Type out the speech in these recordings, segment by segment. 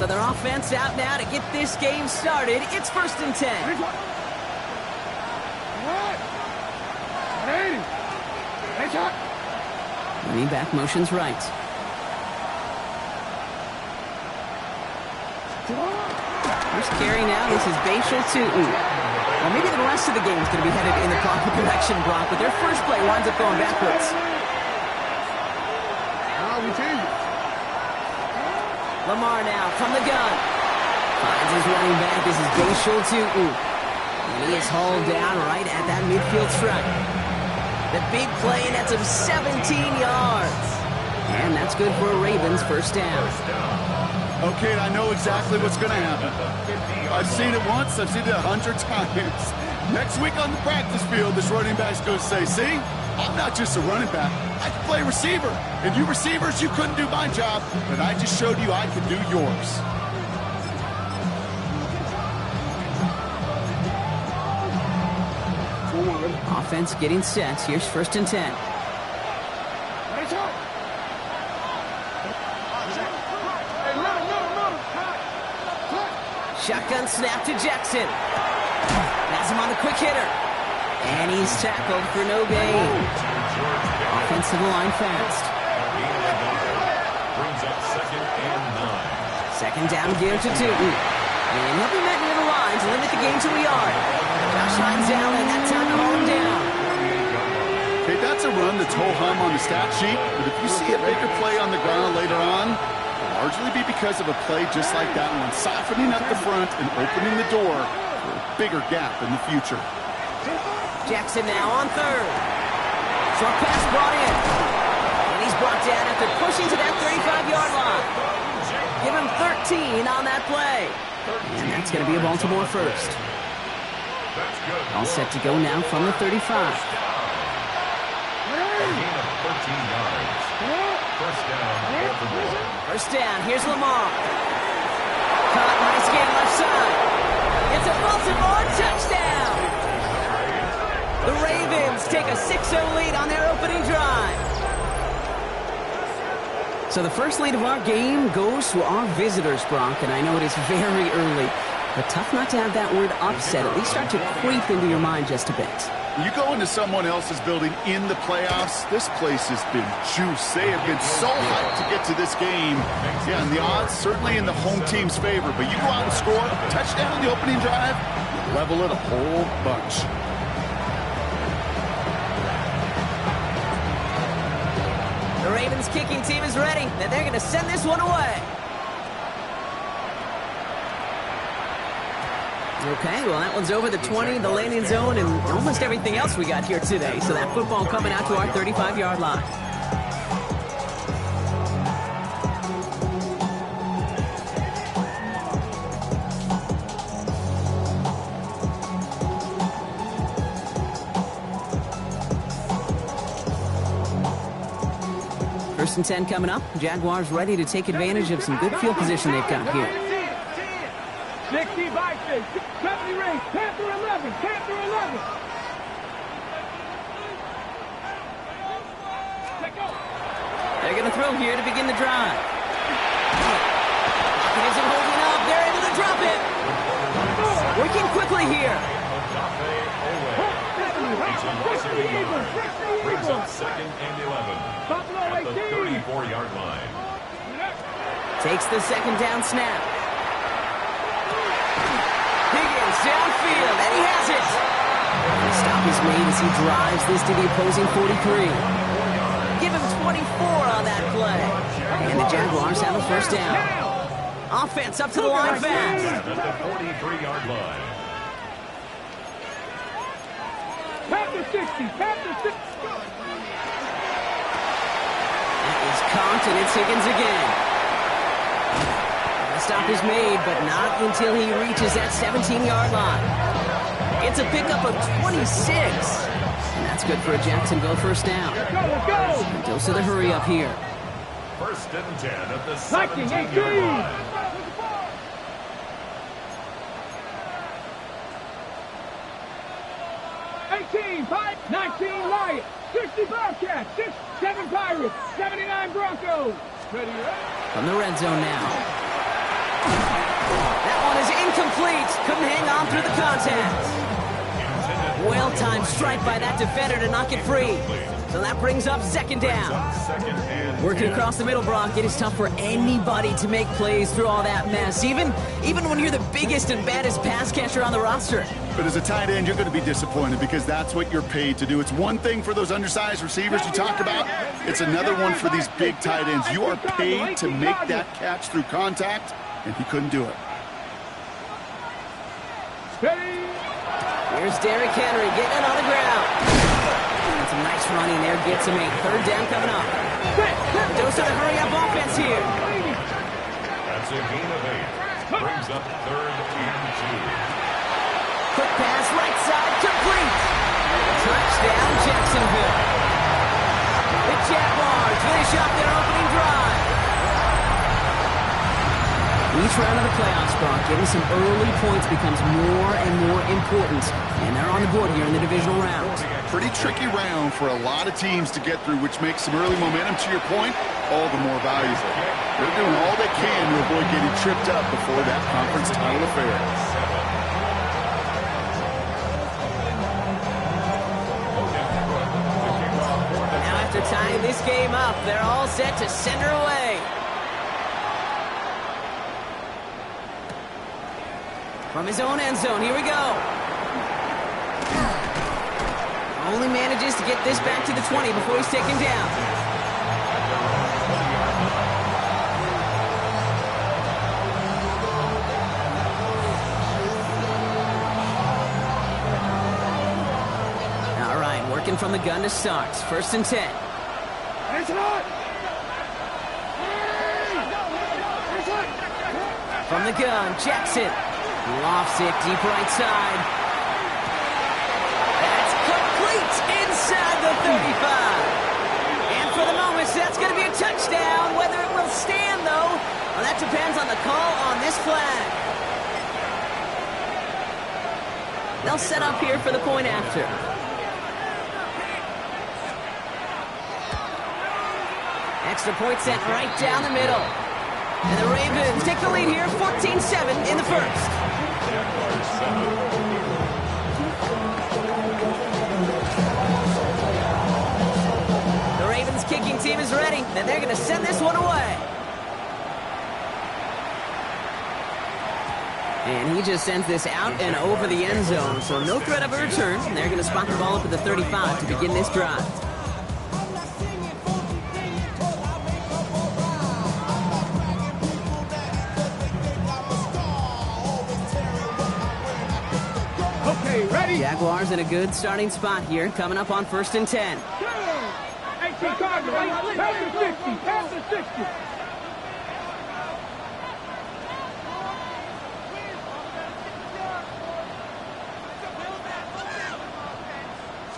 So their offense out now to get this game started. It's 1st and 10. Running back motions right. First carry now. This is Bashal Tootin. Well, maybe the rest of the game is going to be headed in the proper direction, Brock, but their first play winds up going backwards. Lamar now from the gun. Finds his running back. This is Bashal Tootin. And he is hauled down right at that midfield stripe. The big play, and that's of 17 yards. And that's good for a Ravens first down. Okay, I know exactly what's going to happen. I've seen it once, I've seen it 100 times. Next week on the practice field, this running back's going to say, see, I'm not just a running back, I can play receiver. And you receivers, you couldn't do my job, but I just showed you I could do yours. Offense getting set. Here's 1st and 10. Shotgun snap to Jackson. Has him on the quick hitter. And he's tackled for no gain. Offensive line fast. Brings up 2nd and 9. Second down give to Tootin. And he'll be met near the line to limit the game to a yard. Josh Hines down, and that time to haul him down. Okay, that's a run that's ho-hum on the stat sheet, but if you see a bigger play on the ground later on, it'll largely be because of a play just like that one, softening up the front and opening the door for a bigger gap in the future. Jackson now on 3rd. Short pass brought in. And he's brought down after pushing to that 35-yard line. Give him 13 on that play. And that's going to be a Baltimore first. All set to go now from the 35. A gain of 13 yards. First down, Baltimore. First down, here's Lamar. Caught, nice game left side. It's a Baltimore touchdown. The Ravens take a 6-0 lead on their opening drive. So the first lead of our game goes to our visitors, Brock, and I know it is very early, but tough not to have that word upset at least start to creep into your mind just a bit. You go into someone else's building in the playoffs, this place has been juiced. They have been so hyped to get to this game. Yeah, and the odds certainly in the home team's favor, but you go out and score, touchdown in the opening drive, you level it a whole bunch. The Ravens kicking team is ready, and they're going to send this one away. Okay, well, that one's over the 20, the landing zone, and almost everything else we got here today. So that football coming out to our 35-yard line. First and 10 coming up. Jaguars ready to take advantage of some good field position they've got here. 60 by 6, 70 range, Panther 11, Panther 11. They're going to throw here to begin the drive. It isn't holding up. They're able to drop it. Working quickly here. Brings up 2nd and 11 at the 34-yard line. Takes the second down snap. Higgins downfield, and he has it. The stop is made as he drives this to the opposing 43. Give him 24 on that play. And the Jaguars have a first down. Offense up to the line fast. At the 43-yard line. Panther 60, Panther 60. That is caught, and it's Higgins again. The stop is made, but not until he reaches that 17-yard line. It's a pickup of 26. And that's good for a Jacksonville first down. Let's go! Dose of the hurry up here. First and 10 at the 19, 17-yard line. 18, 19 Lions, 60 Bobcats, 7 Pirates, 79 Broncos. Ready, From the red zone now. down through the contact. Well-timed strike by that defender to knock it free. So that brings up second down. Working across the middle, Brock, it is tough for anybody to make plays through all that mess, even when you're the biggest and baddest pass catcher on the roster. But as a tight end, you're going to be disappointed because that's what you're paid to do. It's one thing for those undersized receivers you talked about. It's another one for these big tight ends. You are paid to make that catch through contact, and he couldn't do it. Here's Derrick Henry getting it on the ground. That's a nice running there. Gets him 8. Third down coming up. Dose of the hurry-up offense here. That's a gain of 8. Brings up third and 2. Quick pass, right side, complete. Touchdown, Jacksonville. The Jaguars finish up their opening drive. Each round of the playoffs, Brock, getting some early points becomes more and more important. And they're on the board here in the divisional round. Pretty tricky round for a lot of teams to get through, which makes some early momentum, to your point, all the more valuable. They're doing all they can to avoid getting tripped up before that conference title affair. Now after tying this game up, they're all set to send her away. From his own end zone, here we go. Only manages to get this back to the 20 before he's taken down. All right, working from the gun to start. First and 10. From the gun, Jackson. Lofts it deep right side. That's complete inside the 35. And for the moment, that's going to be a touchdown. Whether it will stand, though, well, that depends on the call on this flag. They'll set up here for the point after. Extra point sent right down the middle. And the Ravens take the lead here, 14-7 in the first. The Ravens kicking team is ready, and they're going to send this one away. And he just sends this out and over the end zone, so no threat of a return. They're going to spot the ball up at the 35 to begin this drive. Jaguars in a good starting spot here, coming up on first and 10. Pass the 60.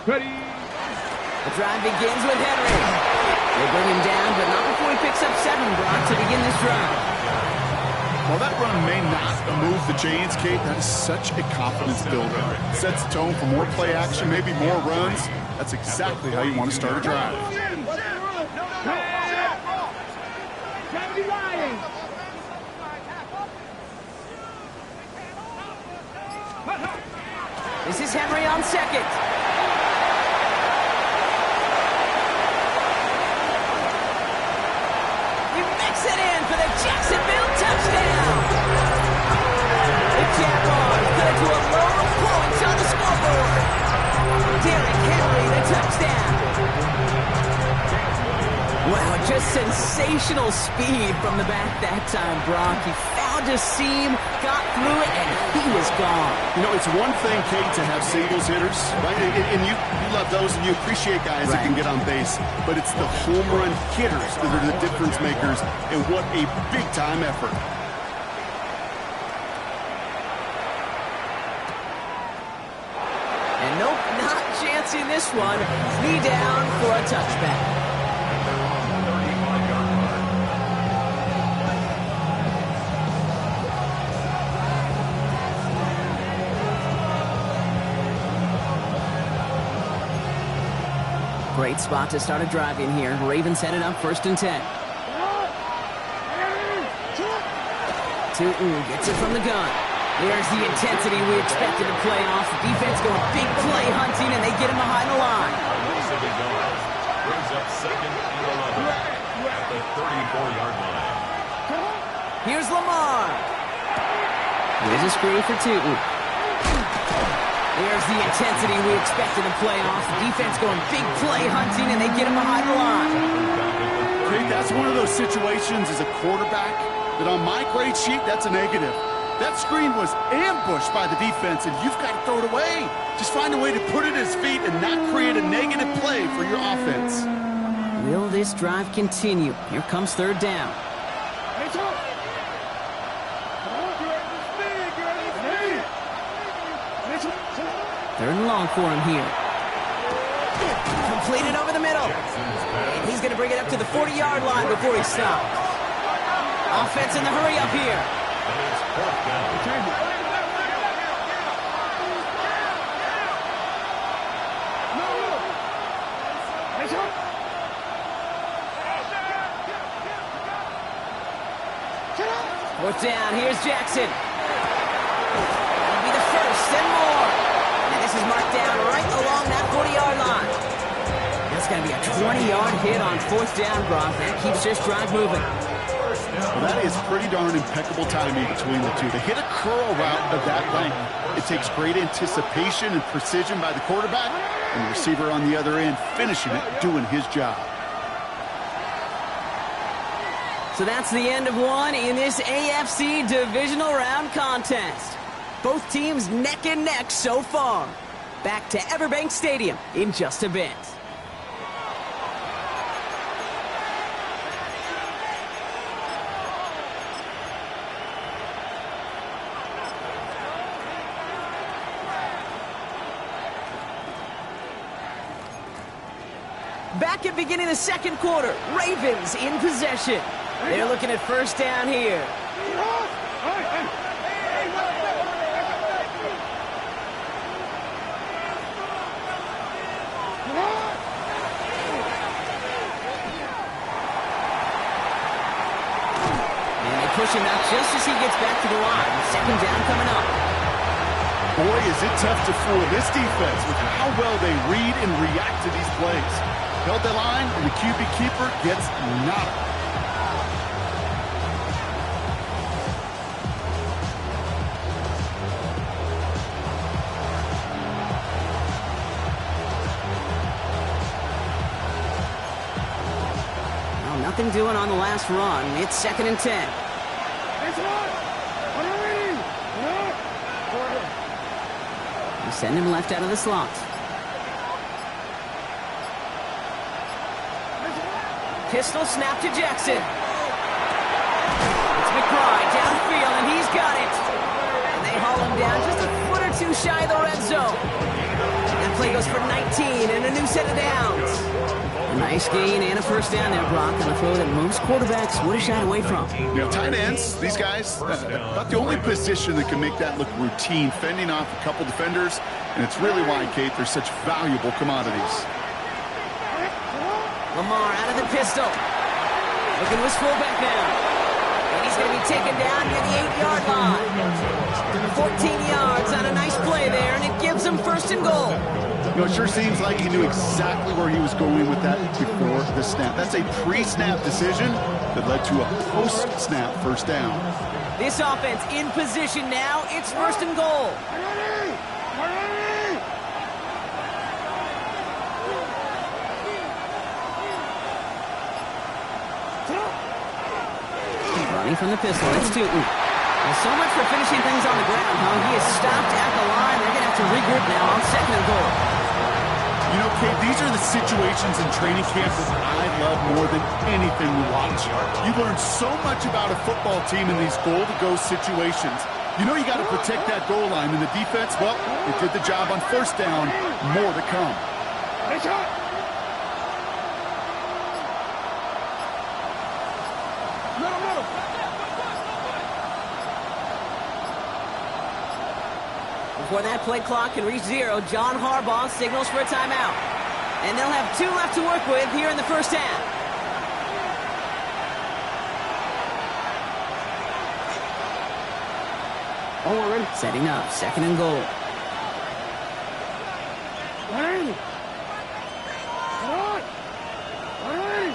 Ready. The drive begins with Henry. They bring him down, but not before he picks up 7, Brock, to begin this drive. While that run may not move the chains, Kate, that is such a confidence builder. It sets the tone for more play action, maybe more runs. That's exactly how you want to start a drive. This is Henry on second. He makes it in for the Jacksonville touchdown. The Jaguars cut it to a low of points on the scoreboard. Derrick Henry, the touchdown. Wow, just sensational speed from the back that time, Brock. He found a seam, got through it, and he was gone. You know, it's one thing, Kate, to have singles hitters, right? And you love those, and you appreciate guys that can get on base. But it's the home run hitters that are the difference makers, and what a big-time effort. And nope, not chancing this one. Knee down for a touchback. Great spot to start a drive in here. Ravens headed up first and 10. Tootin gets it from the gun. There's the intensity we expected in playoffs. The defense going big play hunting, and they get him behind the line. Mississippi yards. Brings up 2nd and 11 at the 34-yard line. Here's Lamar. Here's a screen for Tootin. There's the intensity we expected in playoffs. The defense going big play hunting, and they get him behind the line. Jake, that's one of those situations as a quarterback that on my grade sheet, that's a negative. That screen was ambushed by the defense, and you've got to throw it away. Just find a way to put it at his feet and not create a negative play for your offense. Will this drive continue? Here comes 3rd down. Third and long for him here. Completed over the middle. And he's going to bring it up to the 40-yard line before he stops. Offense in the hurry up here. And it's 4th down. Fourth down, here's Jackson. That'll be the first and more. And this is marked down right along that 40-yard line. That's going to be a 20-yard hit on 4th down, Brock. That keeps this drive moving. Well, that is pretty darn impeccable timing between the two. To hit a curl route of that length, it takes great anticipation and precision by the quarterback, and the receiver on the other end finishing it, doing his job. So that's the end of one in this AFC divisional round contest. Both teams neck and neck so far. Back to Everbank Stadium in just a bit. Back at beginning of the 2nd quarter, Ravens in possession. They're looking at 1st down here. And they push him out just as he gets back to the line. 2nd down coming up. Boy, is it tough to fool this defense with how well they read and react to these plays. Held the line, and the QB keeper gets nada. Well, nothing doing on the last run. It's 2nd and 10. You send him left out of the slot. Pistol snap to Jackson. It's McBride downfield, and he's got it. And they haul him down just a foot or two shy of the red zone. That play goes for 19 and a new set of downs. A nice gain and a 1st down there, Brock, on a throw that most quarterbacks would have shied away from. You know, tight ends, these guys, about the only position that can make that look routine, fending off a couple defenders, and it's really why, Kate, they're such valuable commodities. Lamar out of the pistol. Looking to his fullback now. And he's going to be taken down near the 8-yard line. 14 yards on a nice play there, and it gives him 1st and goal. You know, it sure seems like he knew exactly where he was going with that before the snap. That's a pre-snap decision that led to a post-snap 1st down. This offense in position now. It's 1st and goal. Running from the pistol, it's Tootin. Well, so much for finishing things on the ground, huh? He is stopped at the line. They're going to have to regroup now on 2nd and goal. You know, Kate, these are the situations in training camp that I love more than anything we watch. You learn so much about a football team in these goal-to-go situations. You know you got to protect that goal line, and the defense, well, it did the job on 1st down. More to come. Before that play clock can reach 0, John Harbaugh signals for a timeout. And they'll have 2 left to work with here in the 1st half. Oh, we're ready. Setting up, second and goal. Ready. Get on. Ready.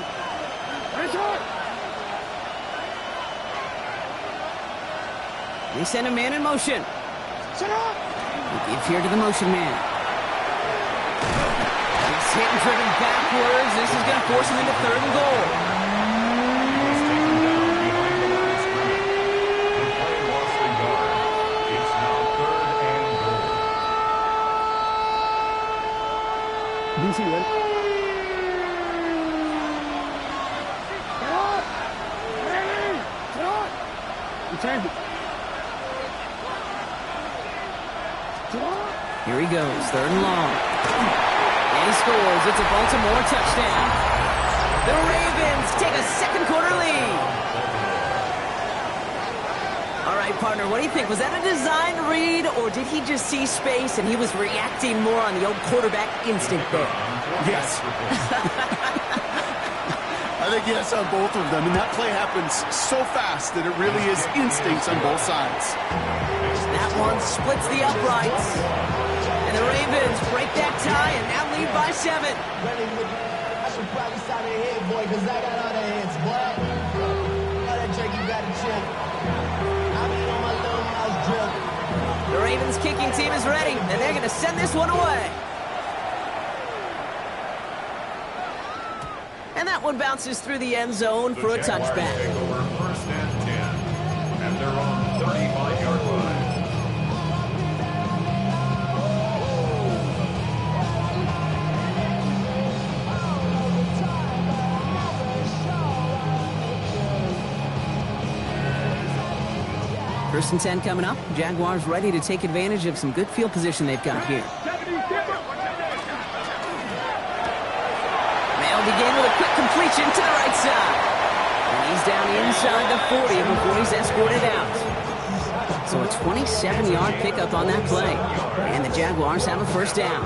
Race on. They send a man in motion. Set up. They give here to the motion man. He's hit and driven backwards. This is going to force him into third and goal. He's taken down behind the line of scrimmage. The play lost a yard. It's now third and goal. DC, ready? Get up. Ready. Get up. You change it. Here he goes, third and long. And he scores. It's a Baltimore touchdown. The Ravens take a second quarter lead. All right, partner, what do you think? Was that a design read, or did he just see space and he was reacting more on the old quarterback instinct there? Yes. I think yes on both of them, and that play happens so fast that it really is instincts on both sides. That one splits the uprights. And the Ravens break that tie and now lead by 7. I should probably start a head, boy, because I got all the heads, boy. All that jerk, you got to chill. I be on my little mouse drill. The Ravens kicking team is ready, and they're going to send this one away. And that one bounces through the end zone for a touchback. Take over first and 10 at their own 35-yard line. First and 10 coming up. Jaguars ready to take advantage of some good field position they've got here. Mail begin with a quick completion to the right side. And he's down inside the 40 before he's escorted out. So a 27-yard pickup on that play. And the Jaguars have a first down.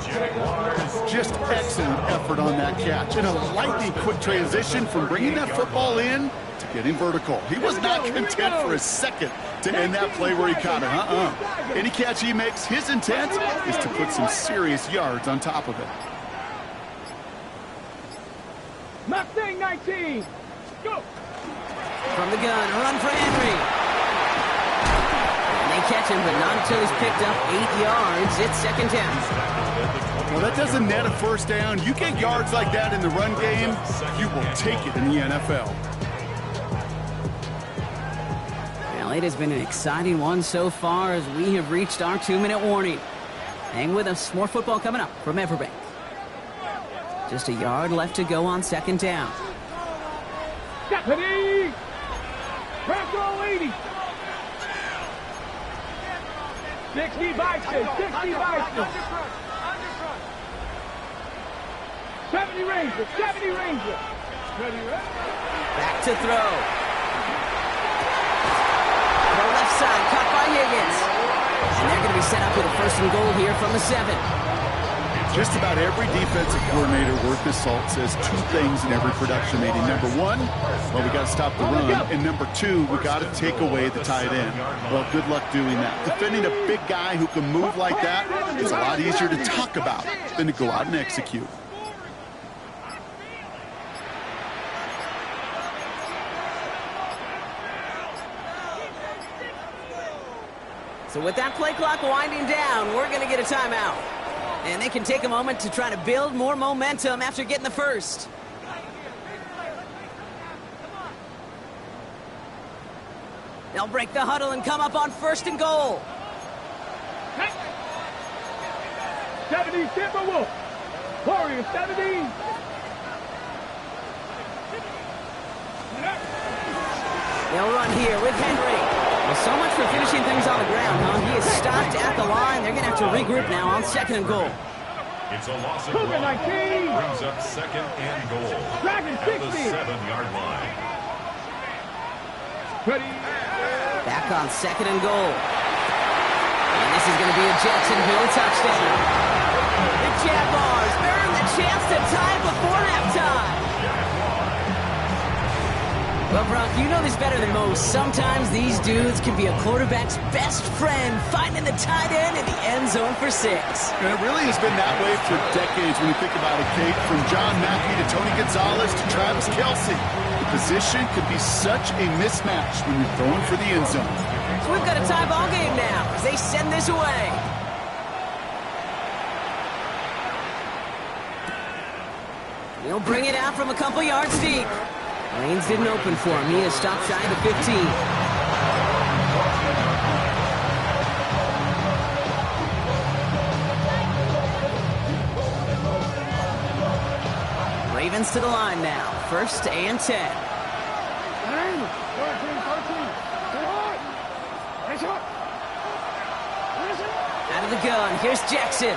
Just excellent effort on that catch. And a lightning quick transition from bringing that football in to getting vertical. He was not content for a second to end that play where he caught it. Any catch he makes, his intent is to put some serious yards on top of it. Mustang 19. Go. From the gun, a run for Henry. And they catch him, but not until he's picked up 8 yards. It's second down. Well, that doesn't net a first down. You get yards like that in the run game, you will take it in the NFL. Well, it has been an exciting one so far as we have reached our 2-minute warning. Hang with us. More football coming up from Everbank. Just a yard left to go on second down. Ready. Press roll 80. 60 Bison. 60 Bison. 70 Ranger. 70 Ranger. Ready, ready. Back to throw. The left side, caught by Higgins. And they're going to be set up with a first and goal here from the 7. Just about every defensive coordinator worth his salt says two things in every production meeting. Number one, well, we got to stop the run. And number two, we got to take away the tight end. Well, good luck doing that. Defending a big guy who can move like that is a lot easier to talk about than to go out and execute. So with that play clock winding down, we're going to get a timeout. And they can take a moment to try to build more momentum after getting the first. They'll break the huddle and come up on first and goal. 70 Timberwolf. Warriors 70. They'll run here with Henry. Well, so much for finishing things on the ground, huh? He is stopped at the line. They're going to have to regroup now on second and goal. It's a loss of ground. Brings up second and goal at the 7-yard line. Ready. Back on second and goal. And this is going to be a Jacksonville touchdown. The Jaguars earn the chance to tie before halftime. Well, Brock, you know this better than most. Sometimes these dudes can be a quarterback's best friend, finding the tight end in the end zone for 6. And it really has been that way for decades when you think about it, Kate. From John Mackey to Tony Gonzalez to Travis Kelce. The position could be such a mismatch when you're throwing for the end zone. So we've got a tie ball game now as they send this away. He'll bring it out from a couple yards deep. Lanes didn't open for him. He has stopped shy of the 15. Ravens to the line now. 1st and 10. Out of the gun. Here's Jackson.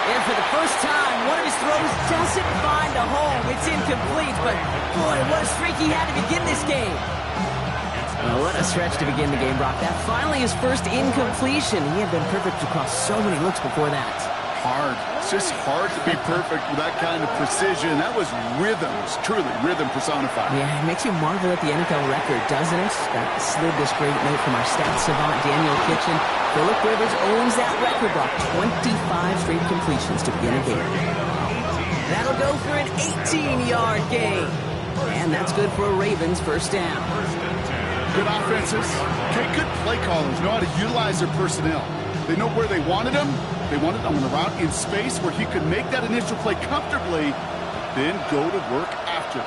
And for the first time, one of his throws doesn't find a home. It's incomplete, but boy, what a streak he had to begin this game. Well, what a stretch to begin the game, Brock. That finally his first incompletion. He had been perfect across so many looks before that. Hard. It's just hard to be perfect with that kind of precision. That was rhythm. It's truly rhythm personified. Yeah, it makes you marvel at the NFL record, doesn't it? That slid this great note from our stats savant, Daniel Kitchen. Phillip Rivers owns that record, Brock. 25 straight completions to begin a game. That'll go for an 18-yard gain. And that's good for a Ravens first down. Good offenses. Okay, good play callers know how to utilize their personnel. They know where they wanted him. They wanted him on a route in space where he could make that initial play comfortably, then go to work after.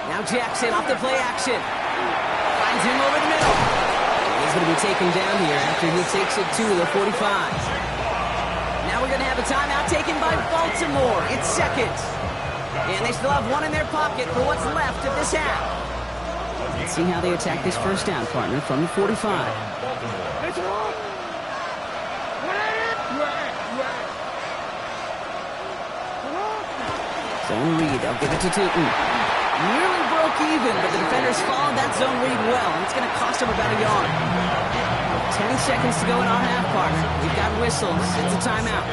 Now Jackson off the play action. Finds him over the middle. He's going to be taken down here after he takes it to the 45. Now we're going to have a timeout taken by Baltimore. It's 2nd. And they still have one in their pocket for what's left of this half. Let's see how they attack this first down, partner, from the 45. Zone read. They'll give it to Tootin. Nearly broke even, but the defenders followed that zone read well, and it's going to cost them about a yard. 10 seconds to go in our half, partner. We've got whistles. It's a timeout.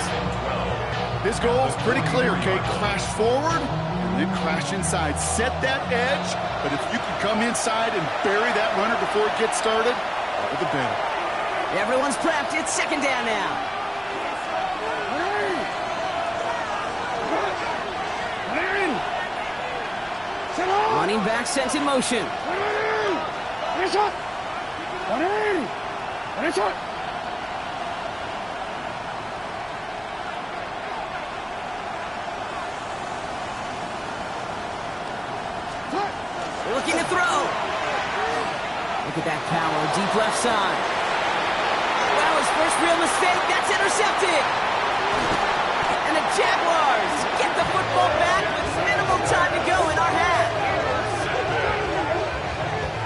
His goal is pretty clear, Kate. Crash forward and then crash inside. Set that edge, but if you can come inside and bury that runner before it gets started, all the better. Everyone's prepped. It's 2nd down now. Running back sent in motion. They're looking to throw. Look at that power, deep left side. Well, his first real mistake, that's intercepted. And the Jaguars get the football back with minimal time to go in our half.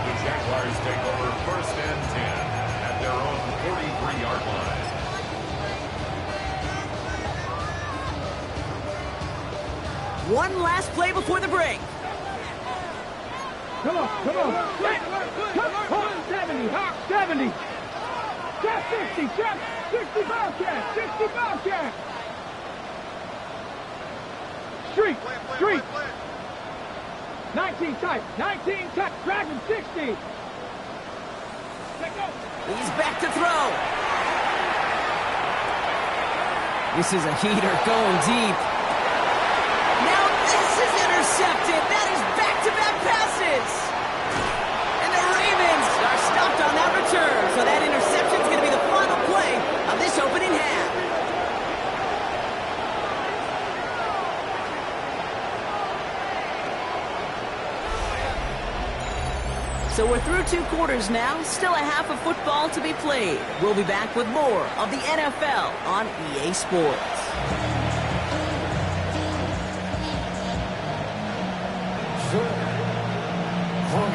The Jaguars take over 1st and 10 at their own 43-yard line. One last play before the break. Come on. Come on. 70. 70. Check 60. Check 60 Bobcat. 60 Bobcat. Street. 19 tight. Dragon 60. He's back to throw. This is a heater going deep. Now this is intercepted. That is back-to-back passes. And the Ravens are stopped on that return. So that interception is going to be the final play of this opening half. So we're through 2 quarters now. Still a half of football to be played. We'll be back with more of the NFL on EA Sports.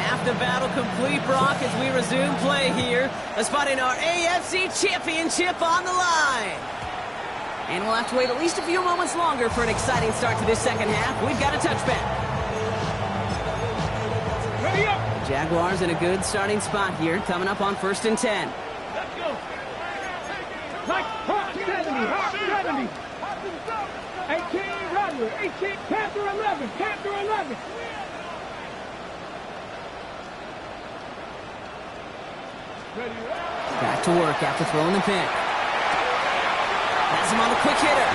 Half the battle complete, Brock, as we resume play here. A spot in our AFC Championship on the line. And we'll have to wait at least a few moments longer for an exciting start to this second half. We've got a touchback. Ready up. Jaguars in a good starting spot here, coming up on 1st and 10. Let's go. Hawk 70. 18, Rodler, 18, Panther 11, Panther 11. Back to work after throwing the pick. Has him on the quick hitter.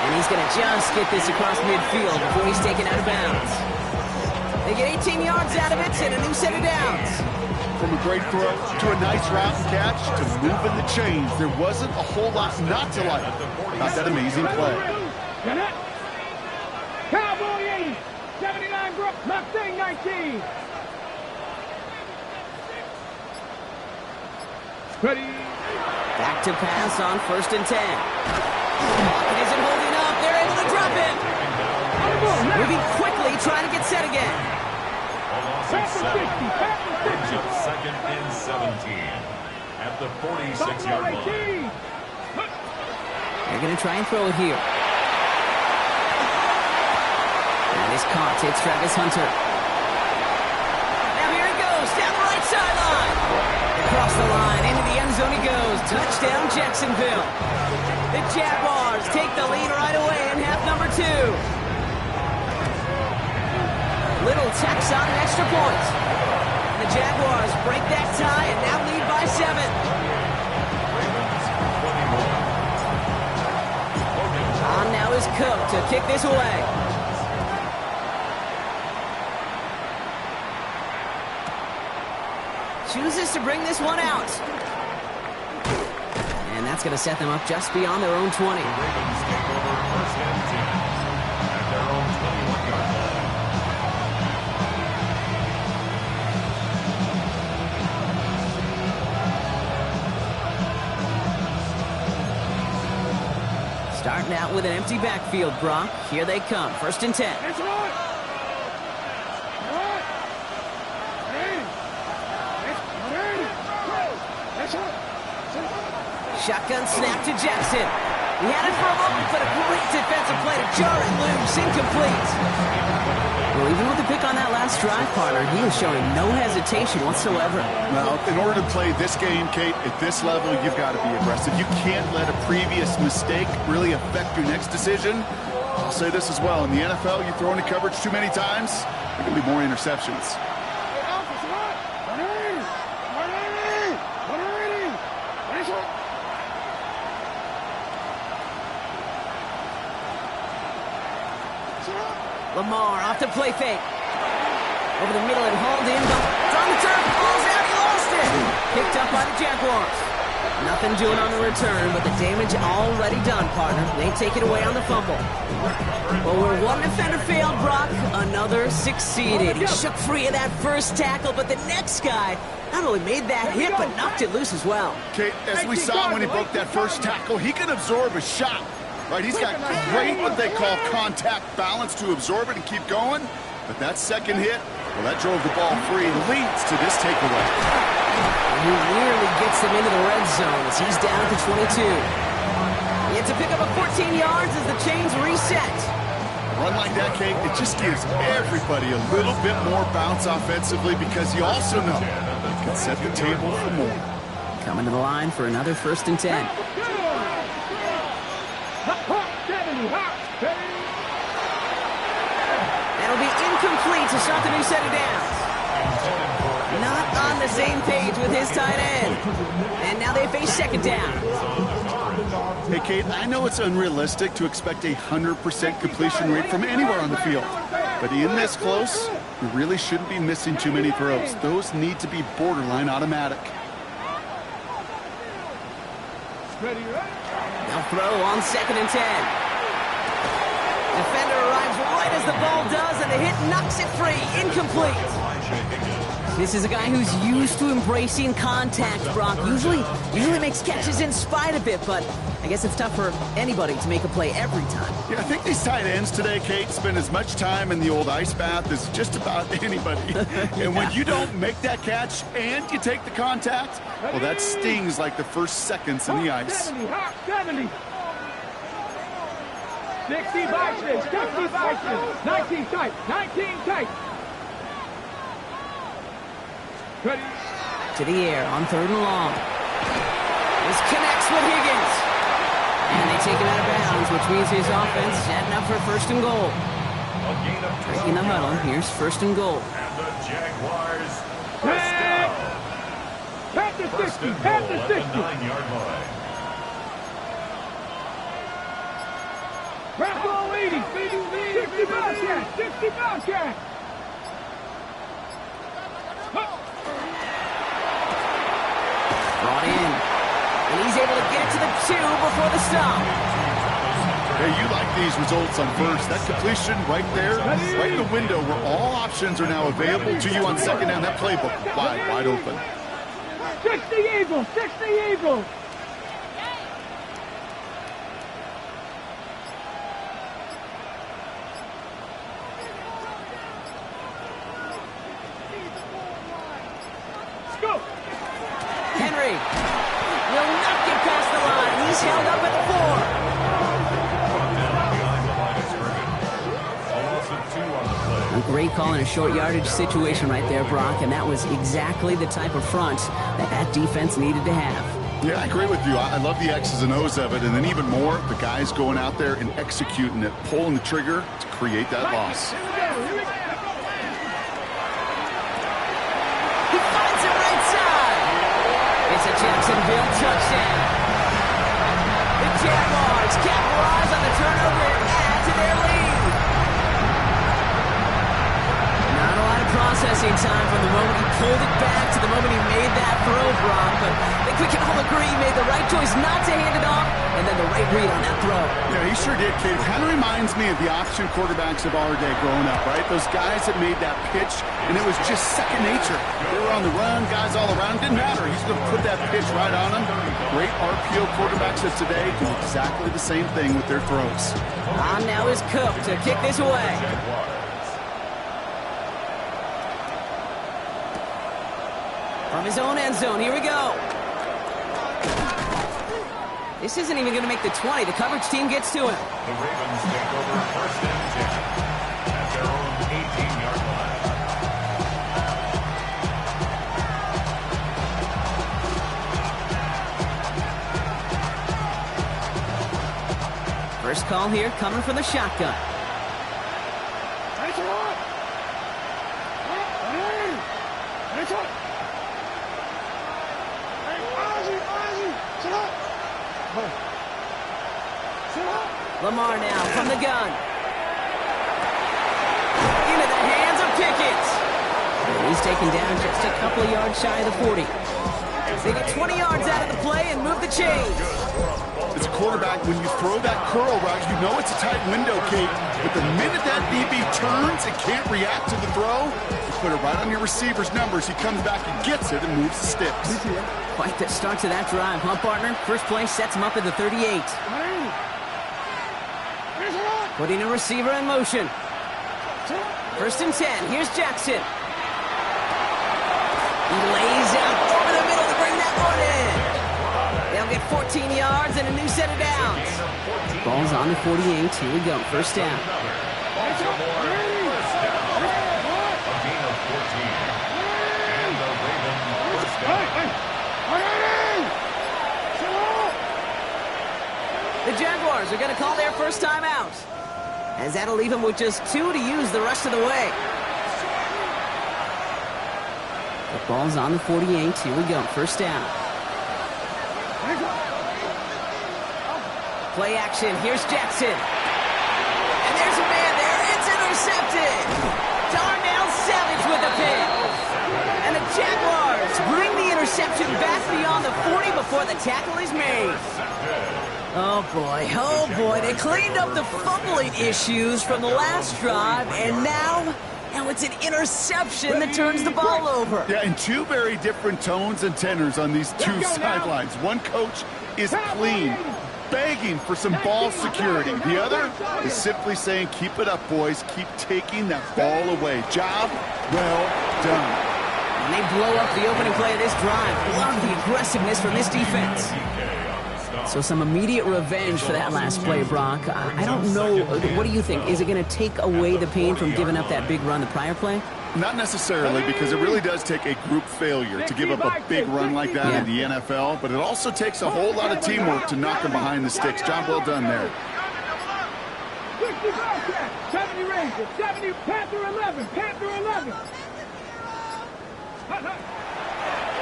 And he's going to just get this across midfield before he's taken out of bounds. They get 18 yards out of it and a new set of downs. From a great throw to a nice route and catch to moving the chains, there wasn't a whole lot not to like about that amazing play. Cowboy 80, 79 Brooks, Mustang 19. Ready. Back to pass on 1st and 10. Pocket isn't holding up. They're able to drop him. Moving quickly, trying to get set again. Brings up 2nd and 17 at the 46-yard line. They're going to try and throw it here. And it's caught. It's Travis Hunter. Now here he goes, down the right sideline. Across the line, into the end zone he goes. Touchdown, Jacksonville. The Jaguars take the lead right away in half number 2. Little tacks on an extra point. The Jaguars break that tie and now lead by 7. On now is Cook to kick this away. Chooses to bring this one out. And that's going to set them up just beyond their own 20. Ravens take over 1st and 10 at their own 21-yard line. Starting out with an empty backfield, Brock. Here they come. 1st and 10. That's right. Shotgun snap to Jackson. He had it for a moment, but a great defensive play to jar it loose. Incomplete. Well, even with the pick on that last drive, partner, he is showing no hesitation whatsoever. Now, in order to play this game, Kate, at this level, you've got to be aggressive. You can't let a previous mistake really affect your next decision. I'll say this as well. In the NFL, you throw into coverage too many times, there can be more interceptions. Lamar off the play fake. Over the middle and hauled in. From the turf, falls out, he lost it. Picked up by the Jaguars. Nothing doing on the return, but the damage already done, partner. They take it away on the fumble. Well, where one defender failed, Brock, another succeeded. He shook free of that first tackle, but the next guy not only made that hit, but knocked it loose as well. Kate, as we saw when he broke that first tackle, he can absorb a shot. Right, he's got great what they call contact balance to absorb it and keep going. But that second hit, well, that drove the ball free and leads to this takeaway. He nearly gets them into the red zone as he's down to 22. He had to pick up a 14 yards as the chains reset. A run like that, Kate, it just gives everybody a little bit more bounce offensively because you also know you can set the table for more. Coming to the line for another 1st and 10. That'll be incomplete to start the new set of downs. Not on the same page with his tight end. And now they face 2nd down. Hey, Kate, I know it's unrealistic to expect a 100% completion rate from anywhere on the field. But in this close, you really shouldn't be missing too many throws. Those need to be borderline automatic. They'll throw on 2nd and 10. Defender arrives right as the ball does, and the hit knocks it free. Incomplete. This is a guy who's used to embracing contact, Brock. Usually makes catches in spite of it, but I guess it's tough for anybody to make a play every time. Yeah, I think these tight ends today, Kate, spend as much time in the old ice bath as just about anybody. And when you don't make that catch and you take the contact, well, that stings like the first seconds in the ice. 70, Hawk 70. 60 Bison, 60 Bison, 19 tight, 19 tight. Ready. To the air on 3rd and long. This connects with Higgins. take him out of bounds, which means his offense setting up for first and goal. Breaking the huddle. Here's first and goal. And the Jaguars first down. Pass the First 60, and pass goal the at the 60. 9-yard line. Pass all 80, 60 Bobcat, 60 Bobcat. Brought in. And he's able to get it to the 2 before the stop. Hey, you like these results on first. That completion right there, right in the window where all options are now available to you on second down. That playbook wide open. 60 Eagles, 60 Eagles. Let's go. Henry will not get past the line. He's held up at the 4. Brought down behind the line of scrimmage. A loss of 2 on the play. A great call in a short yardage situation right there, Brock, and that was exactly the type of front that defense needed to have. Yeah, I agree with you. I love the X's and O's of it, and then even more, the guys going out there and executing it, pulling the trigger to create that loss. He finds it right side. It's a Jacksonville touchdown. The Jaguars capitalize on the turnover and add to their lead. Not a lot of processing time from the moment he pulled it back to the moment he made that throw, Brock, but I think we can all agree he made the right choice not to hand it off, and then the right read on that throw. Yeah, he sure did, kid. Kind of reminds me of the option quarterbacks of our day growing up, right? Those guys that made that pitch, and it was just second nature. They were on the run, guys all around. Didn't matter. He's going to put that pitch right on them. Great RPO quarterbacks of today do exactly the same thing with their throws. On now is Cook to kick this away. From his own end zone, here we go. This isn't even going to make the 20. The coverage team gets to him. The Ravens take over first and 10 at their own 18-yard line. First call here coming from the shotgun. Lamar now from the gun. Into the hands of Pickett. And he's taken down just a couple of yards shy of the 40. They get 20 yards out of the play and move the chains. As a quarterback, when you throw that curl route, you know it's a tight window, Kate. But the minute that DB turns and can't react to the throw, you put it right on your receiver's numbers. He comes back and gets it and moves the sticks. Quite the start to that drive, huh, partner? First play sets him up at the 38. Putting a receiver in motion. First and 10. Here's Jackson. He lays out over the middle to bring that one in. They'll get 14 yards and a new set of downs. Ball's on the 48. Here we go. First down. Baltimore first down. A gain of 14. And the Ravens first down. The Jaguars are going to call their first time out, as that'll leave them with just 2 to use the rest of the way. The ball's on the 48. Here we go. First down. Play action. Here's Jackson. And there's a man there. It's intercepted. Darnell Savage with the pick. And the Jaguars bring the interception back beyond the 40 before the tackle is made. Oh boy, they cleaned up the fumbling issues from the last drive, and now it's an interception that turns the ball over. Yeah, and 2 very different tones and tenors on these 2 sidelines. One coach is clean, begging for some ball security. The other is simply saying, keep it up, boys. Keep taking that ball away. Job well done. And they blow up the opening play of this drive. Love the aggressiveness from this defense. So some immediate revenge for that last play, Brock. I don't know. What do you think? Is it going to take away the pain from giving up that big run the prior play? Not necessarily, because it really does take a group failure to give up a big run like that in the NFL, but it also takes a whole lot of teamwork to knock them behind the sticks. Job well done there. 60 Bobcats, 70 Rangers, 70 Panther 11, Panther 11.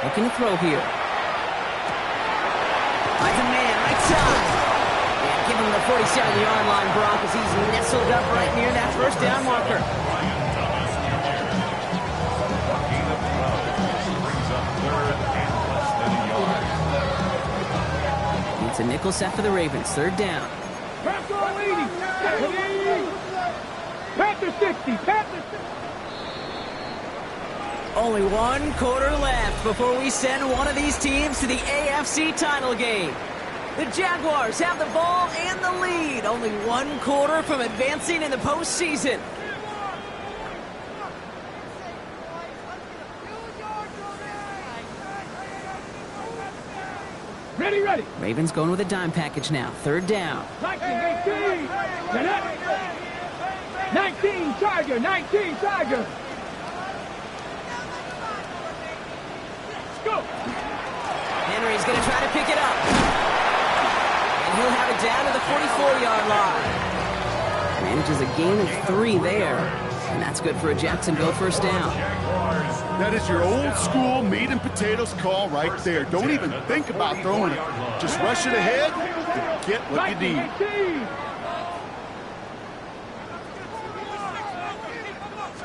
Looking to throw here. Finds a man, right side. And give him the 47-yard line, Brock, as he's nestled up right near that first down marker. It's a nickel set for the Ravens. Third down. Panther 80. Panther 60. Panther 60. Only one quarter left before we send one of these teams to the AFC title game. The Jaguars have the ball and the lead. Only one quarter from advancing in the postseason. Ready, ready. Ravens going with a dime package now. Third down. 19, 19, Tiger, 19, Tiger. Let's go. Henry's going to try to pick it up. And he'll have it down to the 44-yard line. Manages a gain of 3 there. And that's good for a Jacksonville first down. That is your old school meat and potatoes call right there. Don't even think about throwing it. Just rush it ahead and get what you need.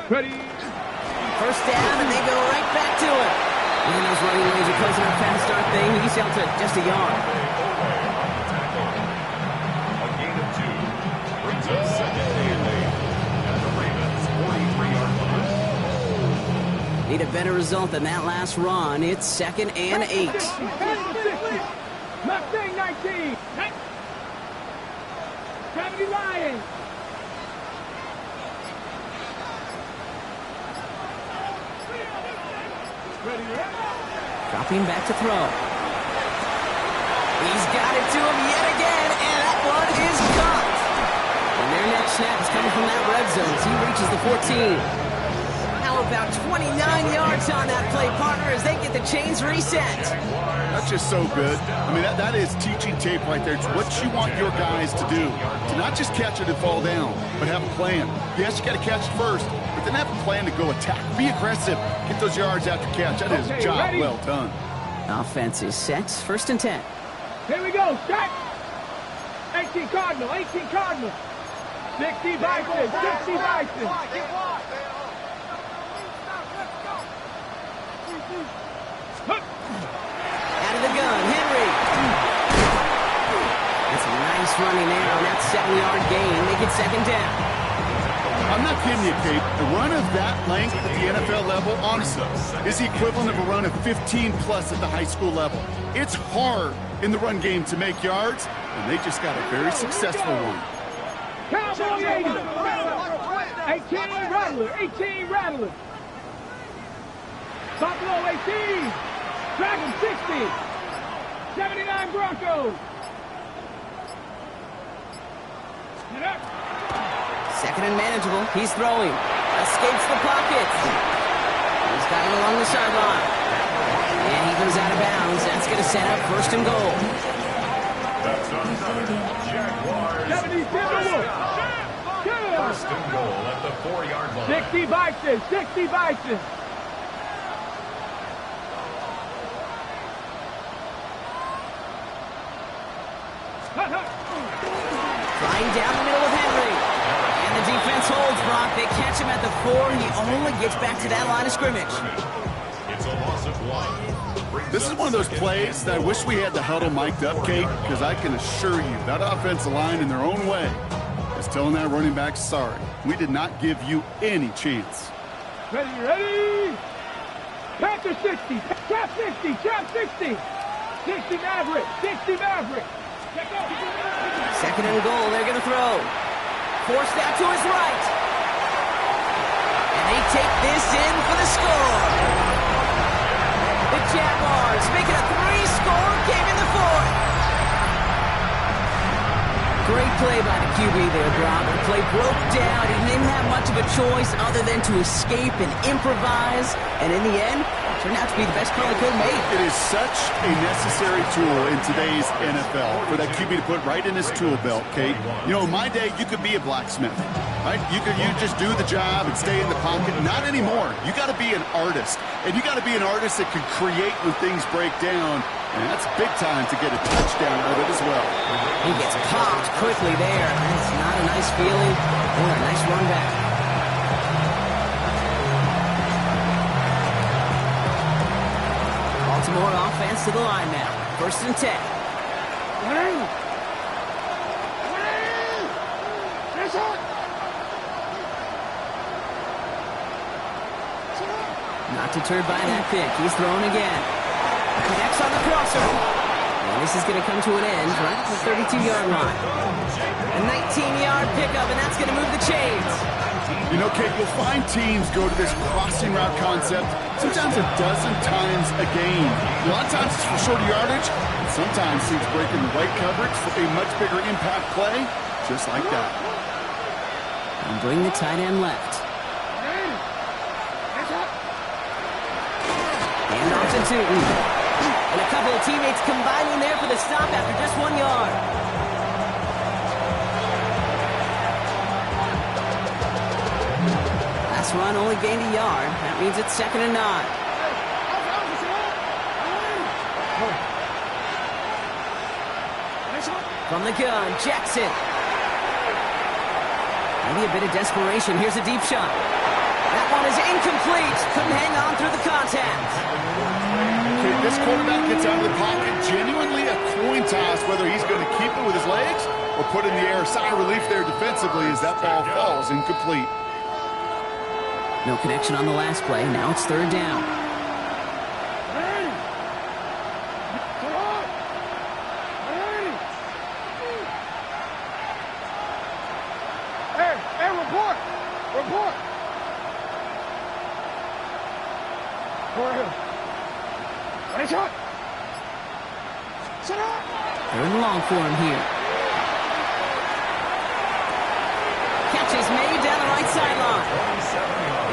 Ready. First down, and they go right back to it. Even those running lanes are closing up fast, aren't they? He's out to just a yard. A gain of 2 brings up second and 8 at the Ravens' 43-yard line. Need a better result than that last run. It's second and 8. Mustang 19. 70 Lions. Dropping back to throw. He's got it to him yet again, and that one is caught. And their next snap is coming from that red zone as he reaches the 14. How about 29 yards on that play, partner, as they get the chains reset. That's just so good. I mean, that is teaching tape right there. It's what you want your guys to do. To not just catch it and fall down, but have a plan. Yes, you got to catch it first, but then have a plan to go attack. Be aggressive. Get those yards after catch. That is a job well done. Offense is set. First and 10. Here we go. Start. 18 Cardinal. 18 Cardinal. 60 Bison. 60 Bison. Out of the gun, Henry. That's a nice running there on that 7-yard gain. Make it second down. I'm not kidding you, Kate. A run of that length at the NFL level, honestly, is the equivalent of a run of 15-plus at the high school level. It's hard in the run game to make yards, and they just got a very successful one. Cowboy 80. 18 Rattler. 18 Rattler. Buffalo 18. Dragon 60. 79 Broncos. Get up. Second and manageable. He's throwing. Escapes the pocket. He's got it along the sideline. And he goes out of bounds. That's going to set up first and goal. That's another Jaguars. 77. First and goal at the 4-yard line. 60 Bison. 60 Bison. Flying down the middle of Henry. And the defense holds, Brock. They catch him at the 4. He only gets back to that line of scrimmage. It's a loss of 1. This is one of those plays that I wish we had the huddle mic'd up, Kate, because I can assure you that offensive line in their own way is telling that running back, sorry, we did not give you any chance. Ready, ready. Panther 60. Trap 60. Trap 60. 60 Maverick. 60 Maverick. Second and goal. They're going to throw. Forced out to his right. And they take this in for the score. The Jaguars make it a 3-score game in the 4th. Great play by the QB there, Brock. The play broke down. He didn't have much of a choice other than to escape and improvise. And in the end, it turned out to be the best call he could have made. It is such a necessary tool in today's NFL for that QB to put right in his tool belt, Kate. You know, in my day, you could be a blacksmith, right? You just do the job and stay in the pocket. Not anymore. You got to be an artist. And you got to be an artist that can create when things break down. And that's big time to get a touchdown out of it as well. He gets popped quickly there. That's not a nice feeling or a nice run back. Baltimore offense to the line now. 1st and 10. Not deterred by that pick. He's thrown again. Connects on the crosser. And this is going to come to an end right at the 32-yard line. A 19-yard pickup, and that's going to move the chains. You know, Kate, you'll find teams go to this crossing route concept sometimes a dozen times a game. A lot of times it's for shorter yardage, and sometimes teams break in the right coverage for a much bigger impact play, just like that. And bring the tight end left. And off to Tootin. And a couple of teammates combining there for the stop after just 1 yard. Last run only gained a yard. That means it's 2nd and 9. From the gun, Jackson. Maybe a bit of desperation. Here's a deep shot. That one is incomplete. Couldn't hang on through the contact. Okay, this quarterback gets out of the pocket, genuinely a coin toss whether he's going to keep it with his legs or put in the air. Sigh of relief there defensively as that ball falls incomplete. No connection on the last play. Now it's 3rd down. Hey, report! Report! Shot. Shut up. 3rd and long for him here. Catch is made down the right sideline.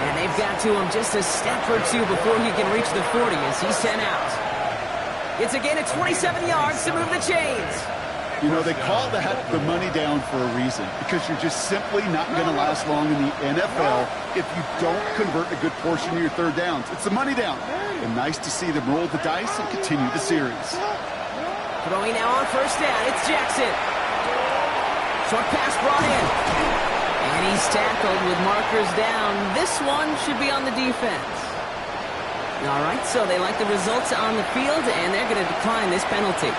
And they've got to him just a step or two before he can reach the 40 as he's sent out. It's a gain of 27 yards to move the chains. You know, they call that the money down for a reason, because you're just simply not going to last long in the NFL if you don't convert a good portion of your 3rd downs. It's the money down. And nice to see them roll the dice and continue the series. Throwing now on 1st down. It's Jackson. Short pass brought in. And he's tackled with markers down. This one should be on the defense. All right, so they like the results on the field, and they're going to decline this penalty.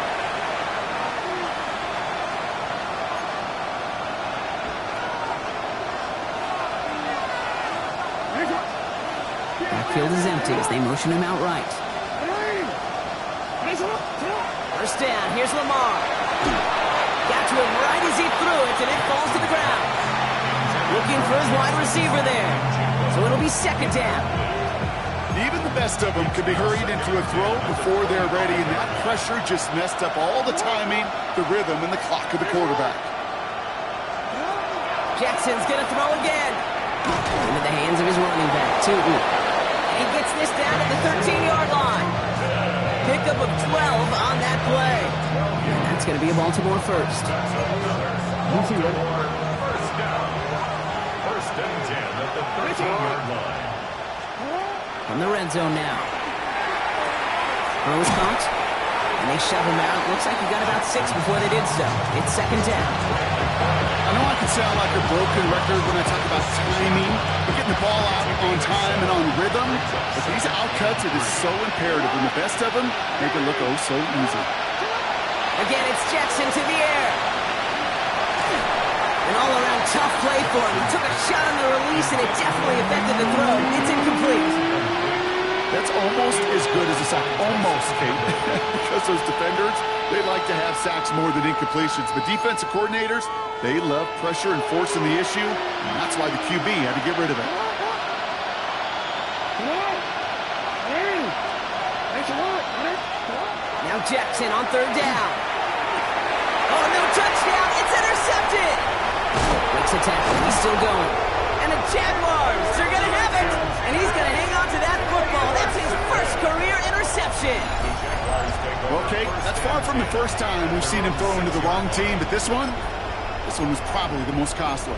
Backfield is empty as they motion him out right. 1st down, here's Lamar. Got to him right as he threw it, and it falls to the ground. Looking for his wide receiver there. So it'll be 2nd down. Even the best of them could be hurried into a throw before they're ready, and that pressure just messed up all the timing, the rhythm, and the clock of the quarterback. Jackson's going to throw again. Into the hands of his running back, Tootin. He gets this down at the 13-yard line. Pickup of 12 on that play. And that's going to be a Baltimore first. First down. 1st and 10 at the 13-yard line. From the red zone now. Throw is caught. And they shove him out. Looks like he got about 6 before they did so. It's 2nd down. I know I can sound like a broken record when I talk about timing, but getting the ball out on time and on rhythm. But these outcuts, it is so imperative. And the best of them make it look oh so easy. Again, it's Jackson to the air. An all-around tough play for him. He took a shot on the release, and it definitely affected the throw. It's incomplete. That's almost as good as a sack. Almost, Kate. Because those defenders, they like to have sacks more than incompletions. But defensive coordinators, they love pressure and forcing the issue. And that's why the QB had to get rid of it. Now Jackson on 3rd down. Oh, no touchdown. It's intercepted. intercepted. Makes a tackle. He's still going. And the Jaguars are going to have it. And he's going to hang on to that football. That's his first career interception. Well, Kate, that's far from the first time we've seen him throw into the wrong team, but this one was probably the most costly.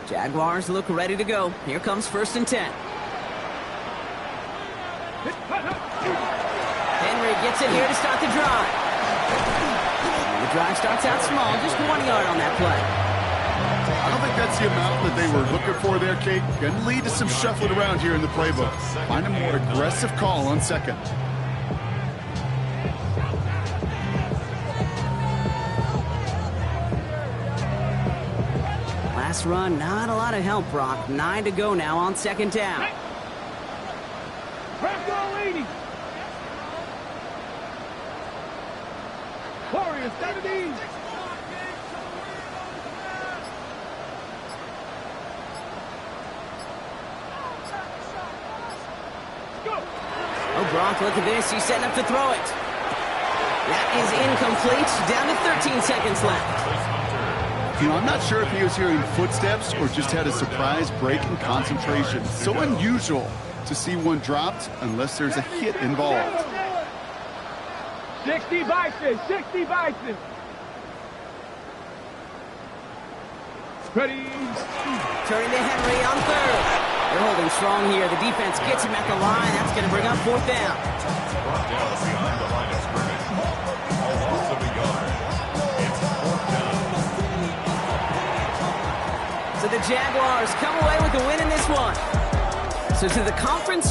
Jaguars look ready to go. Here comes 1st and 10. Henry gets it here to start the drive. The drive starts out small, just 1 yard on that play. I don't think that's the amount that they were looking for there, Kate. Going to lead to some shuffling around here in the playbook. Find a more aggressive call on 2nd. Last run, not a lot of help, Brock. 9 to go now on 2nd down. Press all 80. Warriors, 70. Oh, Brock, look at this. He's setting up to throw it. That is incomplete. Down to 13 seconds left. You know, I'm not sure if he was hearing footsteps or just had a surprise break in concentration. So unusual to see one dropped unless there's a hit involved. 60 Bison, 60 Bison. Ready. Turning to Henry on 3rd. They're holding strong here. The defense gets him at the line. That's going to bring up 4th down. Brought down behind the line of scrimmage. A loss of a yard. It's 4th down. So the Jaguars come away with the win in this one. So to the conference